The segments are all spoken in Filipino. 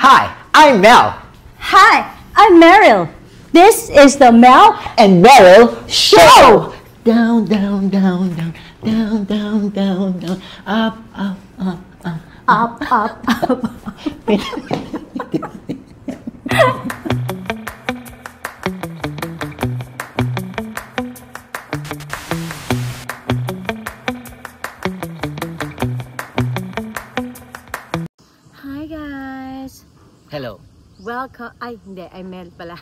Hi, I'm Mel. Hi, I'm Meryl. This is the Mel And Meryl Show! Down, down, down, down, down, down, down, down, up, up, up, up. Up, up, up. Hi guys! Hello. Welcome. Ay, hindi. I'm Mel pala.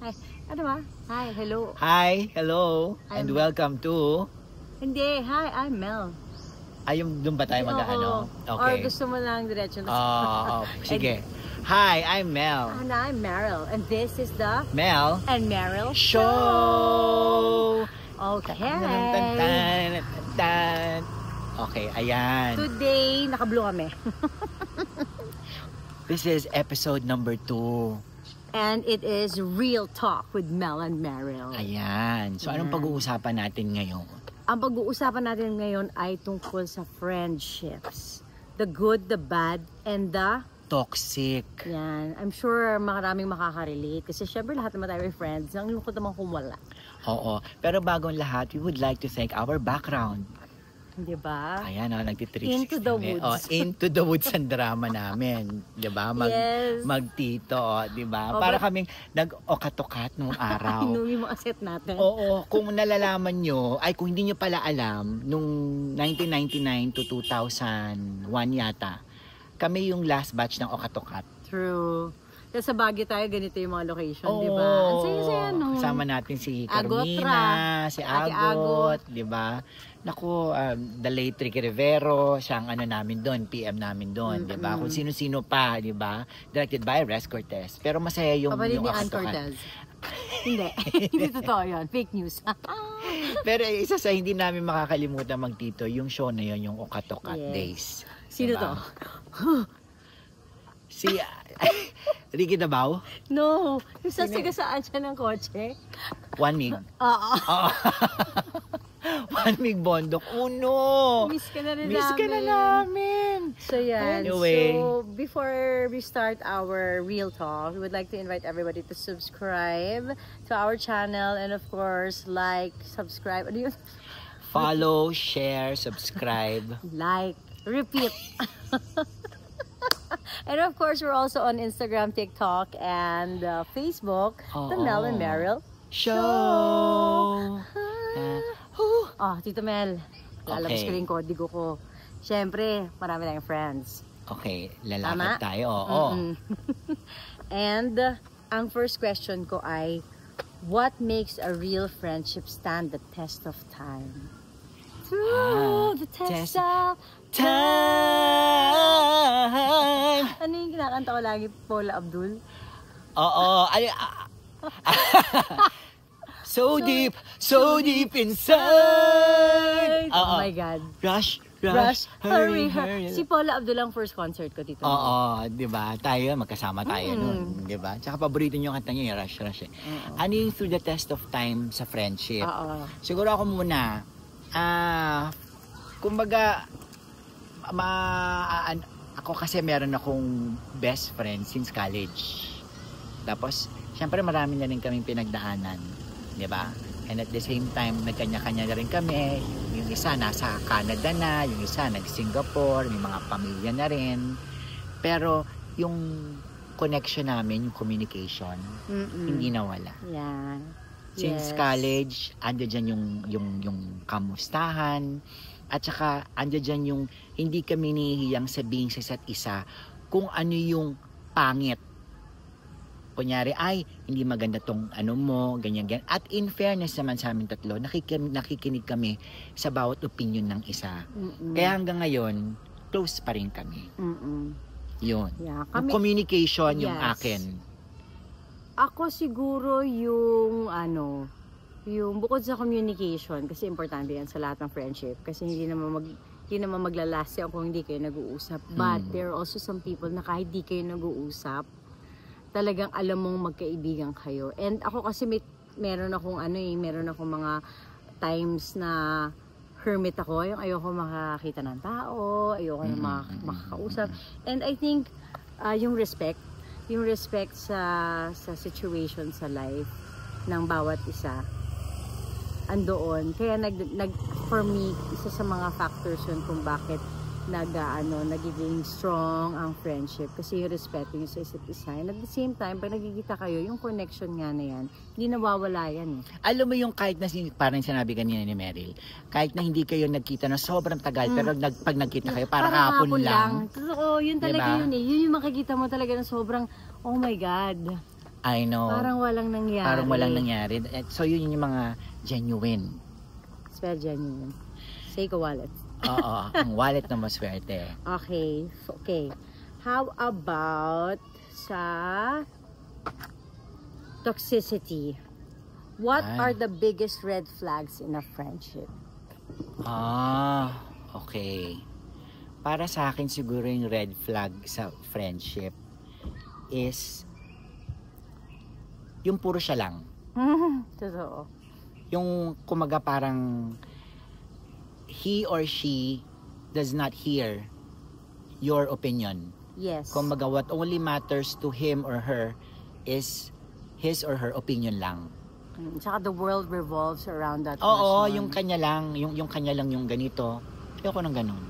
Hi. Ano ba? Hi, hello. Hi, hello, and I'm- welcome to... Hindi. Hi, I'm Mel. Ayun, doon ba tayo mag-ano? Oo. Or gusto mo lang diretso na Sige. Hi, I'm Mel. And I'm Meryl. And this is the Mel And Meryl Show! Okay. Tan. Okay, ayan. Today, naka-blue kami. This is episode number 2. And it is Real Talk with Mel and Meryl. Ayan. So, anong Ayan. pag-uusapan natin ngayon? Ang pag-uusapan natin ngayon ay tungkol sa friendships. The good, the bad, and the... Toxic. Yan. I'm sure maraming makaka-relate. Kasi syempre lahat naman tayo may friends. Ang lungkot naman kung wala. Oo. Pero bagong lahat, we would like to thank our background. Di ba? Ayan, nagtitrick. Into the woods. Into the woods ang drama namin. Di ba? Yes. Magtito, di ba? Oh, Para kaming nag-okatokat nung araw. Inuwi mo aset natin. Oo, kung nalalaman nyo, ay kung hindi nyo pala alam, nung 1999 to 2001 yata, kami yung last batch ng okatokat. True. Kasi sa Baguio tayo, ganito yung mga location, di ba? Ang saya-saya nung... Kasama natin si Agotra, Carmina, si Ate Agot, di ba? Naku, the late Ricky Rivero, siya ang ano namin doon, PM namin doon, di ba? Kung sino-sino pa, di ba? Directed by Res Cortez. Pero masaya yung Kapalit yung ni Ann okatokat. Cortez. Hindi. Hindi totoo yun. Fake news. Pero isa sa hindi namin makakalimutan magtito, yung show na yun, yung Okatokat Yes. Days. Sino Diba? to? Si Ricky Dabao, No. Yung sasagasaan siya ng kotse. Juan Mig. Oo. Juan Mig Bondok. Uno! Miss ka na rin Miss ka na namin! So yan. Anyway. So before we start our real talk, we would like to invite everybody to subscribe to our channel and of course like, subscribe. Ano yun? Follow, share, subscribe. Like, repeat. And of course, we're also on Instagram, TikTok, and Facebook. The Mel and Meryl Show! Oh, Tito Mel, lalabas Okay. ko rin kodigo ko. Siyempre, marami tayong friends. Okay, Tama? lalakad tayo. Oo. Mm-mm. And ang first question ko ay, what makes a real friendship stand the test of time? Through the test of Time! Ano yung kinakanta ko lagi, Paula Abdul? Oo. So deep inside. Oh my God. Rush, Hurry. Si Paula Abdul ang first concert ko dito. Oo, di ba? Tayo, magkasama tayo nun, di ba? Tsaka paborito niyo yung kanta niya, yung Rush eh. Ano yung through the test of time sa friendship? Oo. Siguro ako muna, kumbaga, ako kasi meron akong best friend since college. Tapos, syempre marami na rin kaming pinagdaanan, di ba? And at the same time, nagkanya-kanya na rin kami. Yung isa nasa Canada na, yung isa nag-Singapore, may mga pamilya na rin. Pero, yung connection namin, yung communication, hindi nawala. Yeah. Since Yes. college, andyan dyan yung kamustahan. At saka, andyan dyan yung hindi kami nihiyang sabihin sa isa't isa kung ano yung pangit. Kunyari, ay, hindi maganda tong ano mo, ganyan. At in fairness naman sa amin tatlo, nakikinig kami sa bawat opinion ng isa. Kaya hanggang ngayon, close pa rin kami. Yun. Yeah, Yung communication, yung Yes. akin. Ako siguro yung yung bukod sa communication, kasi importante yan sa lahat ng friendship. Kasi hindi naman maglalast yan kung hindi kayo nag-uusap. But there are also some people na kahit di kayo nag-uusap, talagang alam mong magkaibigan kayo. And ako kasi meron akong mga times na hermit ako, yung ayoko makakita ng tao, ayoko na makakausap. And I think Yung respect. Yung respect sa situation sa life ng bawat isa. Andoon. Kaya for me, isa sa mga factors yun kung bakit nagiging strong ang friendship kasi yung respeto nyo sa isa't isa. And at the same time, pag nagkikita kayo, yung connection nga na yan, hindi nawawala yan eh. Alam mo yung kahit na, parang sinabi kanina ni Meryl, kahit na hindi kayo nagkita na sobrang tagal, pero pag nagkita kayo, parang hapon lang. Totoo, yun talaga yun eh. Yun yung makikita mo talaga na sobrang, oh my God. I know. Parang walang nangyari. Parang walang nangyari. So yun yung mga genuine. It's very genuine. Seiko wallet. Oo, ang wallet na maswerte. Okay. How about sa toxicity? What are the biggest red flags in a friendship? Okay. Para sa akin siguro yung red flag sa friendship is yung puro siya lang. Totoo. Yung kumaga parang he or she does not hear your opinion. Yes. Kumbaga what only matters to him or her is his or her opinion lang. Tsaka the world revolves around that person. Oo, yung kanya lang, yung kanya lang yung ganito. Ayoko ng ganun.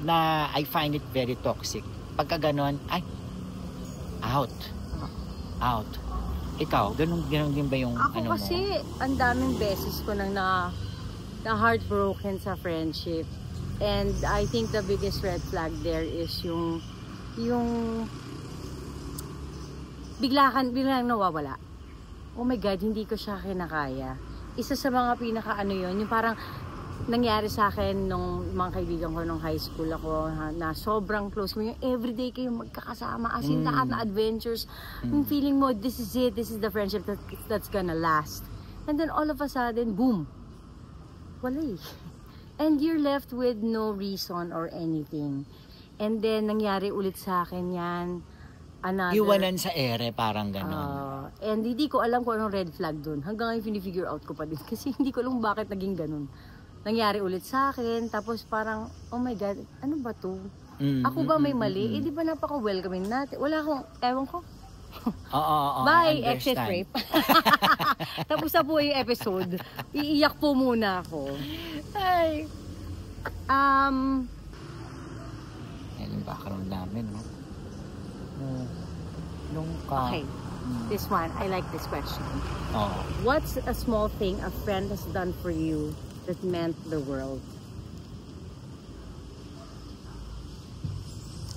Na I find it very toxic. Pagka ganon, ay, out. Ikaw, ganun din ba yung ako ano mo? Ako kasi, ang daming beses ko nang na heartbroken sa friendship. And I think the biggest red flag there is yung biglang nawawala. Oh my God, hindi ko siya kinakaya. Isa sa mga yun, yung parang nangyari sa akin nung mga kaibigan ko nung high school ako na sobrang close mo, yung everyday kayo magkakasama, as in lahat na adventures, yung feeling mo, this is it, this is the friendship that's gonna last. And then all of a sudden, boom, wala eh. And you're left with no reason or anything. And then, nangyari ulit sa akin yan. Iwanan sa ere, parang ganon. And hindi ko alam kung anong red flag dun. Hanggang ngayon, pinifigure out ko pa din. Kasi hindi ko alam bakit naging ganon. Nangyari ulit sa akin. Tapos parang, oh my God, ano ba to? Ako ba may mali? Eh, di ba napaka-welcoming natin? Wala akong, ewan ko. Bye, exit rape. Tapos na po yung episode. Iiyak po muna ako. Ay. Yan yung background namin, no? Okay. This one, I like this question. What's a small thing a friend has done for you that meant the world?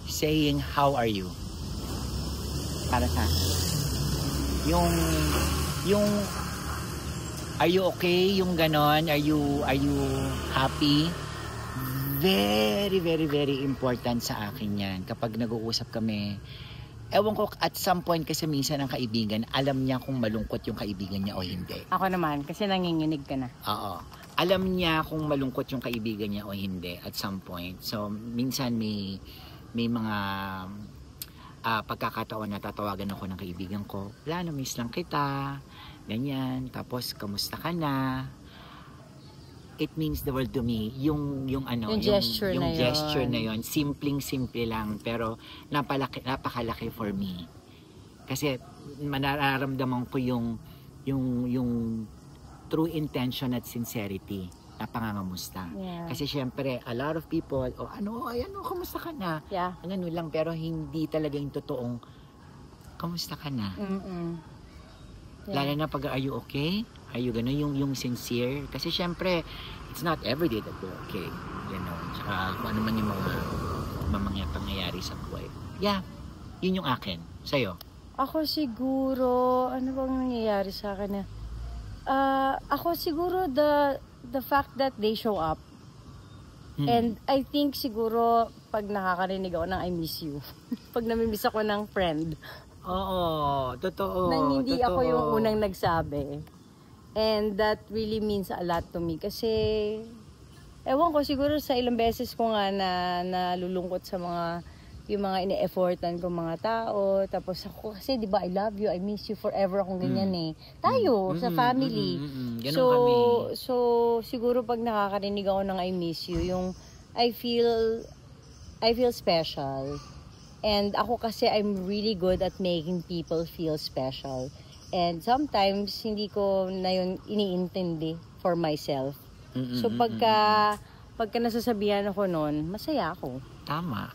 Saying, how are you? Para sa yung are you okay, yung ganon, are you happy? Very, very, very important sa akin yan kapag nag-uusap kami. Ewan ko, at some point kasi minsan ang kaibigan, alam niya kung malungkot yung kaibigan niya o hindi. Ako naman, kasi nanginginig ka na. Oo. Alam niya kung malungkot yung kaibigan niya o hindi at some point. So, minsan may mga pagkakataon na tatawagan ako ng kaibigan ko, wala na, miss lang kita, ganyan, tapos kamusta ka na? It means the world to me. Yung gesture na yun, simpleng-simple lang, pero napakalaki for me. Kasi nararamdaman ko yung true intention at sincerity na pangangamusta. Yeah. Kasi syempre, a lot of people, kamusta ka na? Yeah. Ano lang, pero hindi talaga yung totoong, kamusta ka na? Yeah. Lalo na pag, are you okay? Are you gano'n? Yung sincere. Kasi syempre, it's not everyday that we're okay. You know, tsaka kung ano man yung mga pangyayari sa buhay. Yeah, yun yung akin. Sa'yo? Ako siguro, ano bang nangyayari sa akin na? Ako siguro the fact that they show up. And I think siguro pag nakakarinig ako ng I miss you. Pag namimiss ako ng friend. Oo, totoo. Nang hindi ako yung unang nagsabi. And that really means a lot to me. Kasi, ewan ko, siguro sa ilang beses ko nga na nalulungkot sa yung mga ine-effortan ko mga tao. Tapos ako kasi, di ba, I love you, I miss you forever, akong ganyan eh. Tayo, sa family. Ganun kami. So, siguro pag nakakarinig ako ng I miss you, yung I feel special. And ako kasi, I'm really good at making people feel special. And sometimes, hindi ko na yun iniintindi for myself. So, pagka nasasabihan ako nun, masaya ako. Tama.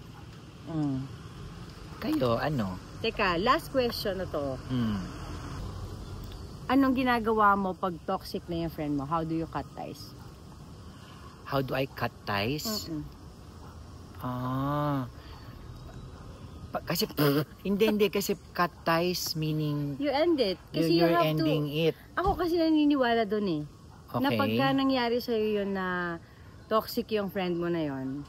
Mm. Kayo, ano? Teka, last question na to. Anong ginagawa mo pag toxic na yung friend mo? How do you cut ties? How do I cut ties? Kasi, hindi, kasi cut ties meaning You end it. Kasi you're you have ending to, it. Ako kasi naniniwala dun eh. Okay. Na pagka nangyari sa'yo yun na toxic yung friend mo na yun,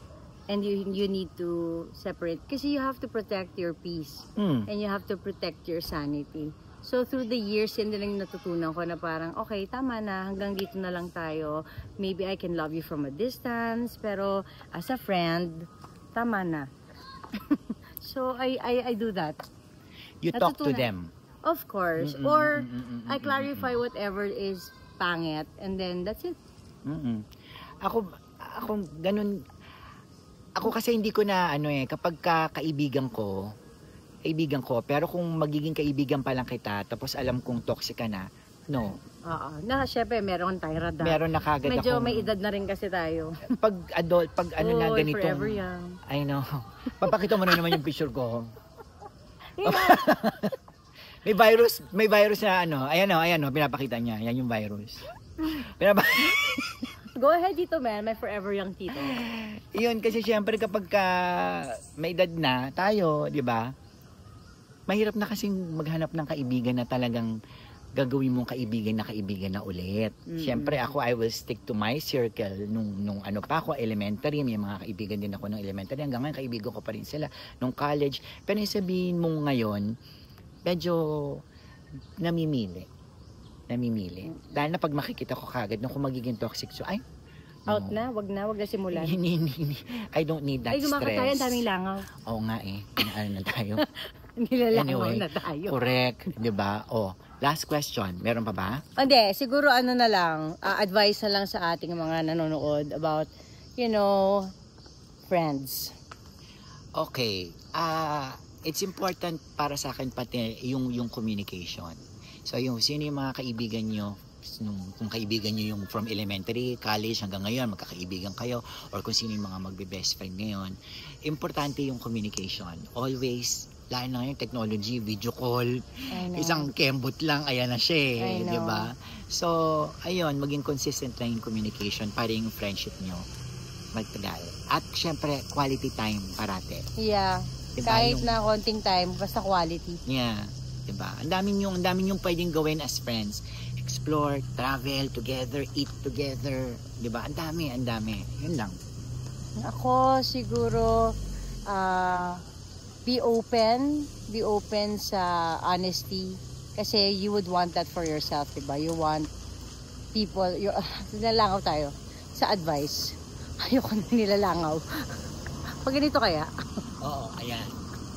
and you need to separate. Kasi you have to protect your peace. And you have to protect your sanity. So through the years, yun din lang natutunan ko na parang, okay, tama na, hanggang dito na lang tayo. Maybe I can love you from a distance, pero as a friend, tama na. So I do that. You talk to them. Of course. Or I clarify whatever is pangit, and then that's it. Ako ganun. Ako kasi hindi ko na kapag kaibigan ko, pero kung magiging kaibigan pa lang kita, tapos alam kong toxic ka na, no. Oo. Na, syempre, meron tayong radar. Meron na kagad Medyo akong... may edad na rin kasi tayo. Pag adult, pag ano na ganitong... forever young. I know. Papakita mo na naman yung picture ko. May virus na ayan o, pinapakita niya. Yan yung virus. Go ahead dito, man. My forever young tito. Yun, kasi syempre kapag may edad na tayo, di ba? Mahirap na kasing maghanap ng kaibigan na talagang gagawin mong kaibigan na ulit. Siyempre ako, I will stick to my circle. Nung ano pa ako, elementary, may mga kaibigan din ako ng elementary. Hanggang ngayon, kaibigan ko pa rin sila. Nung college, pero sabihin mo ngayon, medyo namimili. Dahil na pag makikita ko kagad, nung kung magiging toxic, so ay, no. Out na, wag na simulan. I don't need that stress. Ay, gumakatayan, daming langaw. Oo nga eh, ano na tayo. Nilalangaw na tayo. Correct, di ba? Last question, meron pa ba? Hindi, siguro na lang, advice na lang sa ating mga nanonood about, friends. Okay, it's important para sa akin pati yung communication. So sino yung mga kaibigan nyo, kung kaibigan nyo yung from elementary, college, hanggang ngayon, magkakaibigan kayo, or kung sino yung mga magbe-best friend ngayon, importante yung communication. Always, lalo na yung technology, video call, isang kembot lang, ayan na siya, di ba? So, ayun, maging consistent lang yung communication para yung friendship nyo magtagal. At syempre, quality time parate. Yeah. Diba? Kahit na konting time, basta quality. Yeah. Diba? Ang dami yung pwedeng gawin as friends. Explore, travel together, eat together. Diba? Ang dami. Yun lang. Ako, siguro, be open sa honesty. Kasi you would want that for yourself, diba? You want people, nilalangaw tayo sa advice. Ayoko na nilalangaw. Pag ganito kaya? Oo, ayan.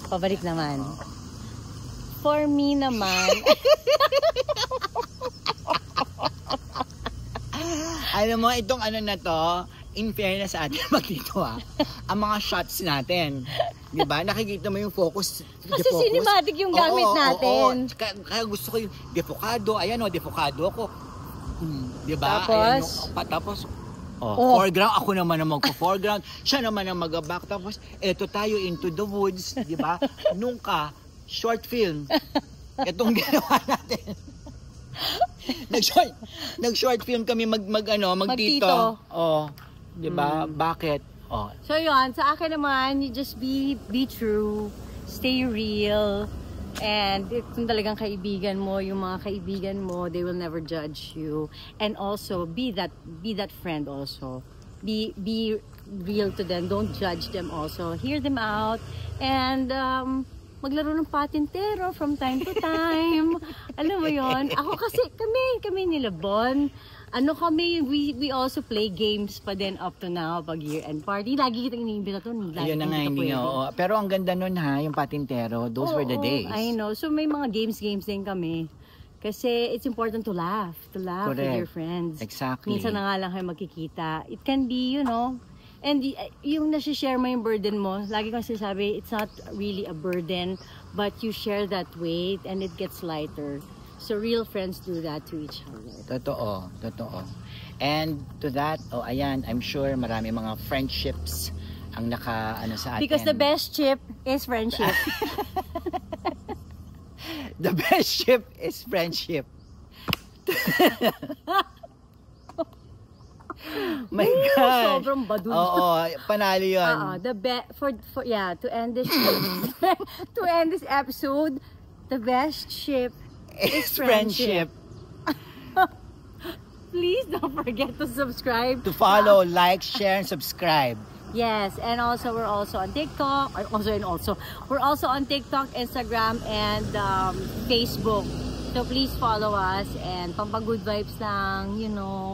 Pabalik naman. For me naman, alam mo, itong ano na to, in fairness sa atin magdito ang mga shots natin. Diba? Nakikita mo yung focus. Kasi cinematic yung gamit natin. Kaya gusto ko yung defocado. Ayan defocado ako. Diba? Tapos? Tapos, foreground. Ako naman ang magpo-foreground. Siya naman ang mag-back. Tapos, eto tayo into the woods. Diba? Nung short film. Itong ginawa natin. Nag-short film kami magtito. Diba? Bakit? So yun, sa akin naman, you just be true, stay real, and kung talagang kaibigan mo, yung mga kaibigan mo, they will never judge you. And also, be that friend also. Be real to them, don't judge them also. Hear them out, and maglaro ng patintero from time to time. Alam mo yon? Ako kasi, kami nila Bon. We also play games pa din up to now pag year-end party. Lagi kitang iniimbita to. Ayun na nga, hindi nga. Pero ang ganda nun yung patintero. Those were the days. I know. So may mga games din kami. Kasi it's important to laugh with your friends. Exactly. Minsan na nga lang kayo magkikita. It can be, And yung nasi-share mo yung burden mo, lagi kong sinasabi, it's not really a burden, but you share that weight and it gets lighter. So real friends do that to each other. Totoo, totoo. And to that, ayan, I'm sure marami mga friendships ang sa atin. Because the best ship is friendship. The best ship is friendship. My God. Sobrang badul. Oo, panalo yun. To end this to end this episode, the best ship is friendship. Please don't forget to subscribe. To follow, like, share, and subscribe. Yes, and also we're also on TikTok. We're also on TikTok, Instagram, and Facebook. So please follow us and pampag-good vibes lang,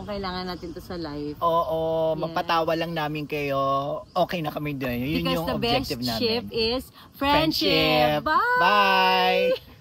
kailangan natin to sa life. Oo, Yes. mapatawa lang namin kayo. Okay na kami doon. Yun Because yung the best objective namin. ship is friendship. Bye! Bye!